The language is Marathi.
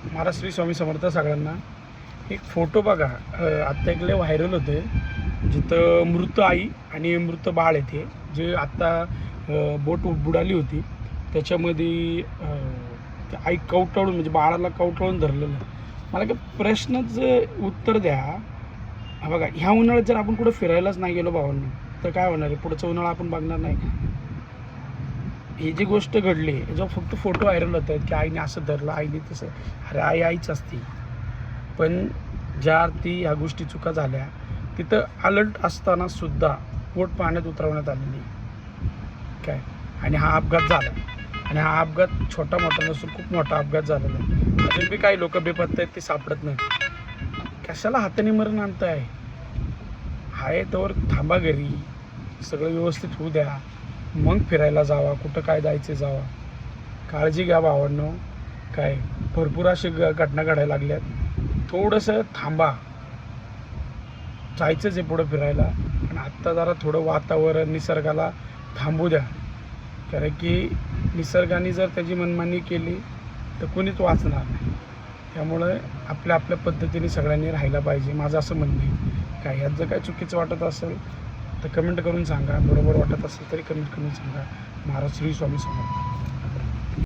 महाराज श्री स्वामी समर्थ सगळ्यांना. एक फोटो बघा, आत्ता एक लय व्हायरल होते, जिथं मृत आई आणि मृत बाळ येते, जे आत्ता बोट बुडाली होती त्याच्यामध्ये आई कवटाळून म्हणजे बाळाला कवटाळून धरलेलं. मला काय प्रश्नाचं उत्तर द्या. हा बघा, ह्या उन्हाळ्यात जर आपण कुठं फिरायलाच नाही गेलो भावांनो तर काय होणार आहे? पुढचं उन्हाळा आपण बघणार नाही का? ही जी गोष्ट घडली याच्यावर फक्त फोटो व्हायरल होत आहेत की आईने असं धरलं, आईने तसं. अरे आई आईच असते, पण ज्या अर्थी ह्या गोष्टी चुका झाल्या तिथं अलर्ट असताना सुद्धा पोट पाण्यात उतरवण्यात आलेली काय. आणि हा अपघात झाला, आणि हा अपघात छोटा मोठा नसून खूप मोठा अपघात झालेला आहे. अजून बी काही लोक बेपत्ता आहेत, ते सापडत नाहीत. कशाला हाताने मरण आणत आहे तोवर थांबा घरी, सगळं व्यवस्थित होऊ द्या, मग फिरायला जावा, कुठं काय जायचं जावा. काळजी घ्या भावांनो. काय भरपूर असे घटना घडायला लागल्यात, थोडंसं थांबा. जायचंच आहे पुढं फिरायला, पण आत्ता जरा थोडं वातावरण निसर्गाला थांबू द्या. कारण की निसर्गाने जर त्याची मनमानी केली तर कोणीच वाचणार नाही. त्यामुळे आपल्या आपल्या पद्धतीने सगळ्यांनी राहायला पाहिजे, माझं असं म्हणणं आहे. काय ह्यात जर काय चुकीचं वाटत असेल तर कमेंट करून सांगा, बरोबर वाटत असेल तरी कमेंट करून सांगा. महाराज श्री स्वामी समर्थ.